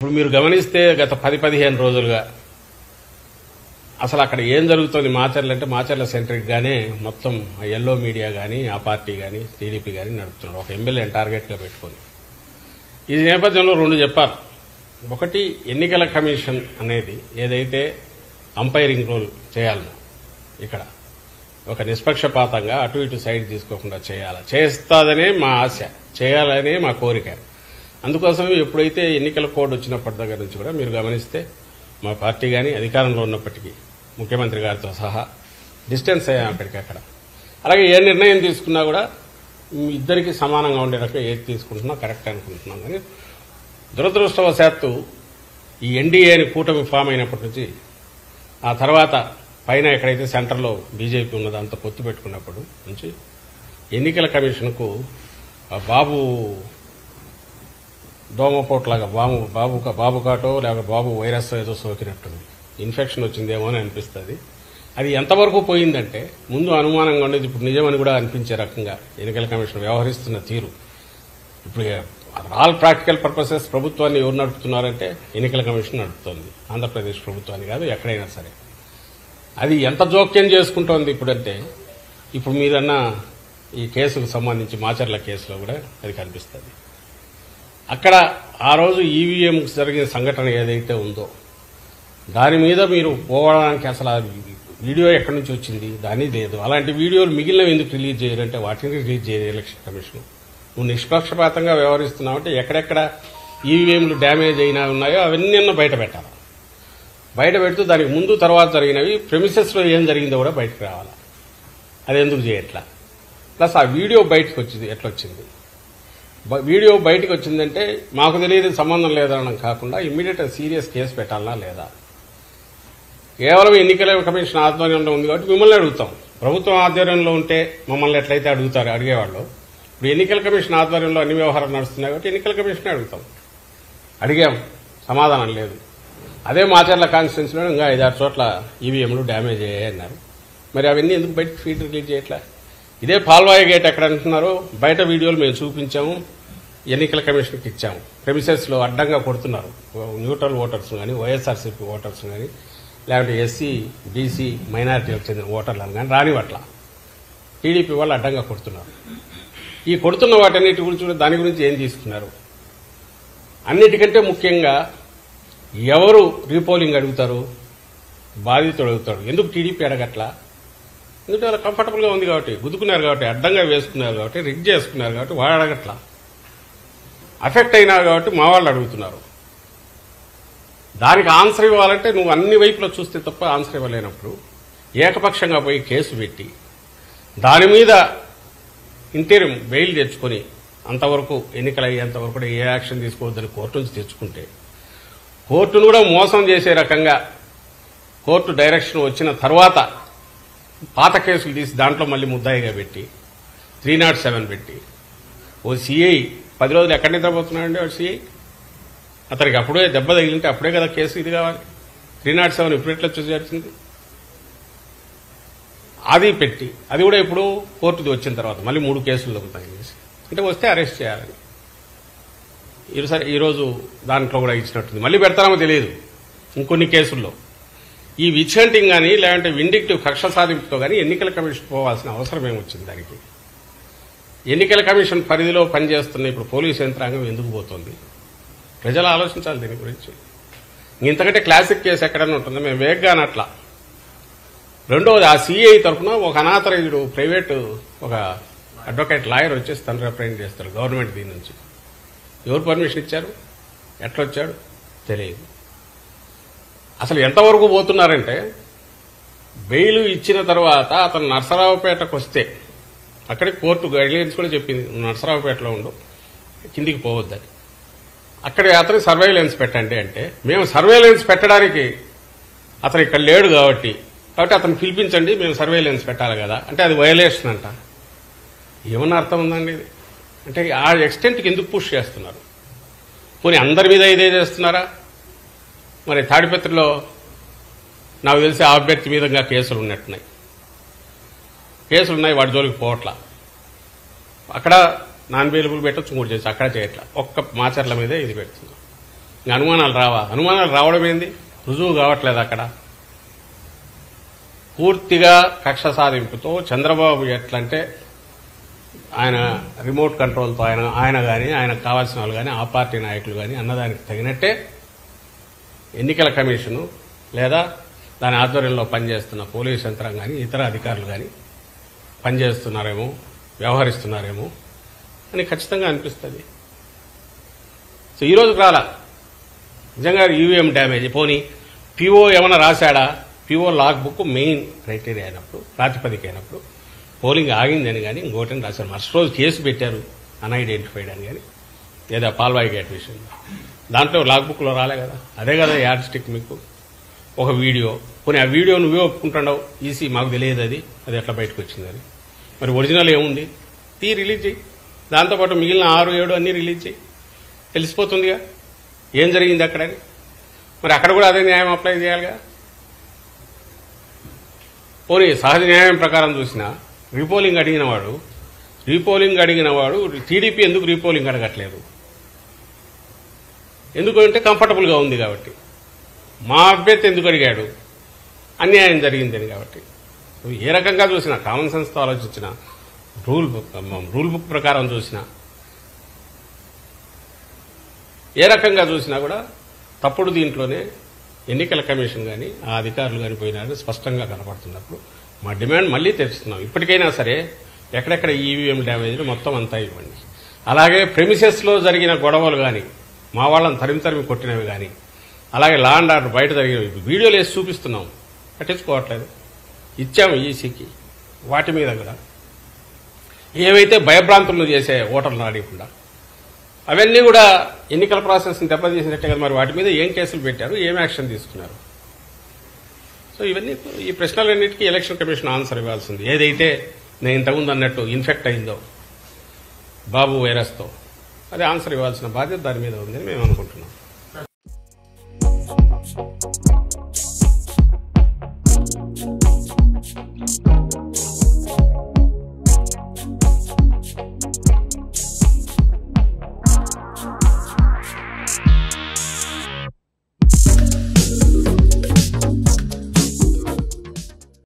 ఇప్పుడు మీరు గమనిస్తే గత 10-15 రోజులుగా అసలు అక్కడ ఏం జరుగుతోంది మాచర్ల అంటే మాచర్ల సెంట్రిక్ గానే మొత్తం ఎల్లో మీడియా గానీ ఆ పార్టీ గానీ టీడీపీ గానీ నడుపుతున్నారు. ఒక ఎమ్మెల్యేని టార్గెట్ గా పెట్టుకొని ఈ నేపథ్యంలో రెండు చెప్పారు. ఒకటి, ఎన్నికల కమిషన్ అనేది ఏదైతే అంపైరింగ్ రోల్ చేయాలనో ఇక్కడ ఒక నిష్పక్షపాతంగా అటు ఇటు సైడ్ తీసుకోకుండా చేస్తాదనే మా ఆశ, చేయాలనే మా కోరిక. అందుకోసం ఎప్పుడైతే ఎన్నికల కోడ్ వచ్చినప్పటి దగ్గర నుంచి కూడా మీరు గమనిస్తే మా పార్టీ కానీ అధికారంలో ఉన్నప్పటికీ ముఖ్యమంత్రి గారితో సహా డిస్టెన్స్ అయ్యాం అక్కడికక్కడ. అలాగే ఏ నిర్ణయం తీసుకున్నా కూడా ఇద్దరికి సమానంగా ఉండే రకంగా ఏది తీసుకుంటున్నా కరెక్ట్ అనుకుంటున్నాం. కానీ దురదృష్టవశాత్తు ఈ ఎన్డీఏని కూటమి ఫామ్ అయినప్పటి నుంచి ఆ తర్వాత పైన ఎక్కడైతే సెంటర్లో బీజేపీ ఉన్నదో అంత పొత్తు పెట్టుకున్నప్పటి నుంచి ఎన్నికల కమిషన్కు బాబు దోమపోట్లాగా బాబు కాటో లేక బాబు వైరస్ ఏదో సోకినట్టుంది, ఇన్ఫెక్షన్ వచ్చిందేమో అని అనిపిస్తుంది. అది ఎంతవరకు పోయిందంటే ముందు అనుమానంగా ఉండేది, ఇప్పుడు నిజమని కూడా అనిపించే రకంగా ఎన్నికల కమిషన్ వ్యవహరిస్తున్న తీరు. ఇప్పుడు ఆల్ ప్రాక్టికల్ పర్పసెస్ ప్రభుత్వాన్ని ఎవరు నడుపుతున్నారంటే ఎన్నికల కమిషన్ నడుపుతోంది. ఆంధ్రప్రదేశ్ ప్రభుత్వాన్ని కాదు, ఎక్కడైనా సరే. అది ఎంత జోక్యం చేసుకుంటోంది ఇప్పుడంటే, ఇప్పుడు మీరన్న ఈ కేసుకు సంబంధించి మాచర్ల కేసులో కూడా అది కనిపిస్తుంది. అక్కడ ఆ రోజు ఈవీఎం జరిగిన సంఘటన ఏదైతే ఉందో దాని మీద మీరు పోవడానికి అసలు ఆ వీడియో ఎక్కడి నుంచి వచ్చింది దాని లేదు. అలాంటి వీడియోలు మిగిలినవి ఎందుకు రిలీజ్ చేయాలంటే వాటిని రిలీజ్ చేయదు ఎలక్షన్ కమిషన్. నువ్వు నిష్పక్షపాతంగా వ్యవహరిస్తున్నావంటే ఎక్కడెక్కడ ఈవీఎంలు డ్యామేజ్ అయినా ఉన్నాయో అవన్నీ బయట పెట్టాలి. బయట పెడుతూ దానికి ముందు తర్వాత జరిగినవి ప్రెమిసెస్లో ఏం జరిగిందో కూడా బయటకు రావాలి. అది ఎందుకు చేయట్లా? ప్లస్ ఆ వీడియో బయటకు వచ్చింది ఎట్లొచ్చింది? వీడియో బయటకు వచ్చిందంటే మాకు తెలియదు, సంబంధం లేదనడం కాకుండా ఇమ్మీడియట్ సీరియస్ కేసు పెట్టాలనా లేదా? కేవలం ఎన్నికల కమిషన్ ఆధ్వర్యంలో ఉంది కాబట్టి మిమ్మల్ని అడుగుతాం. ప్రభుత్వం ఆధ్వర్యంలో ఉంటే మమ్మల్ని ఎట్లయితే అడిగేవాళ్ళు, ఇప్పుడు ఎన్నికల కమిషన్ ఆధ్వర్యంలో అన్ని వ్యవహారాలు నడుస్తున్నాయి కాబట్టి ఎన్నికల కమిషన్ అడుగుతాం. అడిగాం, సమాధానం లేదు. అదే మాచర్ల కాన్స్టిట్యున్సీలో ఇంకా 5-6 చోట్ల ఈవీఎంలు డ్యామేజ్ అయ్యాయి అన్నారు. మరి అవన్నీ ఎందుకు బయట ఫీడ్ రిలీజ్ చేయట్లా? ఇదే పాల్వాయి గేట్ ఎక్కడ అంటున్నారో బయట వీడియోలు మేము చూపించాము, ఎన్నికల కమిషన్కి ఇచ్చాము. ప్రెమిసెస్లో అడ్డంగా కొడుతున్నారు న్యూట్రల్ ఓటర్స్ కానీ, వైఎస్ఆర్సీపీ ఓటర్స్ కానీ, లేకపోతే ఎస్సీ బీసీ మైనారిటీలకు చెందిన ఓటర్లను కానీ రానివట్ల టీడీపీ వాళ్ళు అడ్డంగా కొడుతున్నారు. ఈ కొడుతున్న వాటన్నిటి గురించి దాని గురించి ఏం తీసుకున్నారు? అన్నిటికంటే ముఖ్యంగా ఎవరు రీపోలింగ్ అడుగుతారు? బాధితుడు అడుగుతాడు. ఎందుకు టీడీపీ అడగట్లా? ఎందుకంటే వాళ్ళు కంఫర్టబుల్గా ఉంది కాబట్టి, గుద్దుకున్నారు కాబట్టి, అడ్డంగా వేసుకున్నారు కాబట్టి, రిగ్ చేసుకున్నారు కాబట్టి వాడు అడగట్లా. అఫెక్ట్ అయినారు కాబట్టి మా వాళ్ళు అడుగుతున్నారు. దానికి ఆన్సర్ ఇవ్వాలంటే నువ్వు అన్ని వైపులో చూస్తే తప్ప ఆన్సర్ ఇవ్వలేనప్పుడు ఏకపక్షంగా పోయి కేసు పెట్టి దాని మీద ఇంటీరియం బెయిల్ తెచ్చుకొని అంతవరకు ఎన్నికలు అయ్యేంతవరకు కూడా ఏ యాక్షన్ తీసుకోవద్దని కోర్టు నుంచి తెచ్చుకుంటే, కోర్టును కూడా మోసం చేసే రకంగా కోర్టు డైరెక్షన్ వచ్చిన తర్వాత పాత కేసులు తీసి దాంట్లో మళ్ళీ ముద్దాయిగా పెట్టి 307 పెట్టి ఓ సిఐ 10 రోజులు ఎక్కడి నిద్రపోతున్నాడండి వాడు సిఐ? అతనికి అప్పుడే దెబ్బ తగిలింటే అప్పుడే కదా కేసు ఇది కావాలి. 307 ఇప్పుడు ఎట్లా వచ్చింది? అది పెట్టి అది కూడా ఇప్పుడు కోర్టుది వచ్చిన తర్వాత మళ్ళీ 3 కేసులు దొరుకుతాయి అంటే వస్తే అరెస్ట్ చేయాలని ఈరోజు దాంట్లో కూడా ఇచ్చినట్టుంది. మళ్ళీ పెడతామో తెలియదు ఇంకొన్ని కేసుల్లో. ఈ విచ్ హంటింగ్ కానీ లేదంటే విండిక్టివ్ కక్ష సాధింపుతో కానీ ఎన్నికల కమిషన్ పోవాల్సిన అవసరం ఏమొచ్చింది? దానికి ఎన్నికల కమిషన్ పరిధిలో పనిచేస్తున్న ఇప్పుడు పోలీసు యంత్రాంగం ఎందుకు పోతుంది? ప్రజలు ఆలోచించాలి దీని గురించి. ఇంతకంటే క్లాసిక్ కేసు ఎక్కడైనా ఉంటుంది? మేము వేగ్గానే అట్లా. రెండవది, ఆ సీఐ తరఫున ఒక అనాథరైజ్డ్ ప్రైవేటు ఒక అడ్వకేట్ లాయర్ వచ్చేసి తను రిప్రజెంట్ చేస్తారు గవర్నమెంట్ దీని నుంచి. ఎవరు పర్మిషన్ ఇచ్చారు? ఎట్లొచ్చాడు తెలియదు. అసలు ఎంతవరకు పోతున్నారంటే బెయిల్ ఇచ్చిన తర్వాత అతను నర్సరావుపేటకు వస్తే అక్కడికి కోర్టు గైడ్లైన్స్ కూడా చెప్పింది, నర్సరావుపేటలో ఉండు, కిందికి పోవద్దని. అక్కడ అతను సర్వేలెన్స్ పెట్టండి అంటే మేము సర్వేలెన్స్ పెట్టడానికి అతను ఇక్కడ లేడు కాబట్టి అతను పిలిపించండి, మేము సర్వేలెన్స్ పెట్టాలి కదా అంటే అది వయలేషన్ అంట. ఏమన్నా అర్థం ఉందండి ఇది? అంటే ఆ ఎక్స్టెంట్కి ఎందుకు పుష్ చేస్తున్నారు? పోనీ అందరి మీద ఇదే చేస్తున్నారా? మరి తాడిపత్రిలో నాకు తెలిసి ఆ అభ్యర్థి మీద కేసులు ఉన్నట్టున్నాయి. వాడి జోలికి పోవట్లా. అక్కడ నాన్ అవైలబుల్ పెట్టచ్చు, 3 చేసి అక్కడ చేయట్లా. ఒక్క మాచర్ల మీదే ఇది పెడుతుంది. ఇంకా అనుమానాలు రావా? అనుమానాలు రావడం ఏంది? రుజువు కావట్లేదు అక్కడ. పూర్తిగా కక్ష సాధింపుతో చంద్రబాబు ఎట్లంటే ఆయన రిమోట్ కంట్రోల్తో ఆయన కానీ ఆయనకు కావాల్సిన వాళ్ళు కానీ ఆ పార్టీ నాయకులు కానీ అన్నదానికి తగినట్టే ఎన్నికల కమిషను లేదా దాని ఆధ్వర్యంలో పనిచేస్తున్న పోలీసు యంత్రాంగం కానీ ఇతర అధికారులు కానీ పనిచేస్తున్నారేమో, వ్యవహరిస్తున్నారేమో అని ఖచ్చితంగా అనిపిస్తుంది. సో ఈ రోజుకు రాలా నిజంగా ఈవీఎం డ్యామేజ్. పోనీ పీఓ ఏమైనా రాశాడా? PO log book main criteria అయినప్పుడు, ప్రాతిపదిక అయినప్పుడు పోలింగ్ ఆగిందని కానీ ఇంకోటని రాశారు. మరుసటి రోజు కేసు పెట్టారు అన్ఐడెంటిఫైడ్ అని కానీ, లేదా పాల్వాయి గేట్ విషయంలో. దాంట్లో లాగ్ బుక్లో రాలే కదా. అదే కదా యాడ్ స్టిక్ మీకు. ఒక వీడియో, పోనీ ఆ వీడియో నువ్వే ఒప్పుకుంటున్నావు, ఈసీ మాకు తెలియదు అది ఎట్లా బయటకు వచ్చిందని. మరి ఒరిజినల్ ఏముంది? రిలీజ్ చేయి. దాంతోపాటు మిగిలిన 6, 7 అన్నీ రిలీజ్ చేయి. తెలిసిపోతుందిగా ఏం జరిగింది అక్కడని. మరి అక్కడ కూడా అదే న్యాయం అప్లై చేయాలిగా. పోనీ సహజ న్యాయం ప్రకారం చూసినా రీపోలింగ్ అడిగిన వాడు టీడీపీ ఎందుకు రీపోలింగ్ అడగట్లేదు? ఎందుకంటే కంఫర్టబుల్గా ఉంది కాబట్టి. మా అభ్యర్థి ఎందుకు అడిగాడు? అన్యాయం జరిగిందని కాబట్టి. ఏ రకంగా చూసినా, కామన్ సెన్స్తో ఆలోచించిన, రూల్ బుక్ ప్రకారం చూసినా, ఏ రకంగా చూసినా కూడా తప్పుడు దీంట్లోనే ఎన్నికల కమిషన్ కానీ ఆ అధికారులు కానీ పోయినారని స్పష్టంగా కనపడుతున్నప్పుడు మా డిమాండ్ మళ్లీ తెరుస్తున్నాం. ఇప్పటికైనా సరే ఎక్కడెక్కడ ఈవీఎం డ్యామేజ్లు మొత్తం అంతా ఇవ్వండి. అలాగే ప్రెమిసెస్లో జరిగిన గొడవలు కానీ, మా వాళ్ళని తరిమి కొట్టినవి కానీ, అలాగే లా అండ్ ఆర్డర్ బయట జరిగినవి వీడియోలు వేసి చూపిస్తున్నాం, పట్టించుకోవట్లేదు. ఇచ్చాము ఈసీకి. వాటి మీద కూడా ఏవైతే భయభ్రాంతులు చేసే ఓటర్లు అడగకుండా అవన్నీ కూడా ఎన్నికల ప్రాసెస్ని దెబ్బతీసినట్టే కదా. మరి వాటి మీద ఏం కేసులు పెట్టారు, ఏం యాక్షన్ తీసుకున్నారు? సో ఇవన్నీ, ఈ ప్రశ్నలన్నిటికీ ఎలక్షన్ కమిషన్ ఆన్సర్ ఇవ్వాల్సింది. ఏదైతే నేను ఇంతకుముందు అన్నట్టు ఇన్ఫెక్ట్ అయిందో బాబు వైరస్తో, అది ఆన్సర్ ఇవ్వాల్సిన బాధ్యత దాని మీద ఉందని మేము అనుకుంటున్నాం.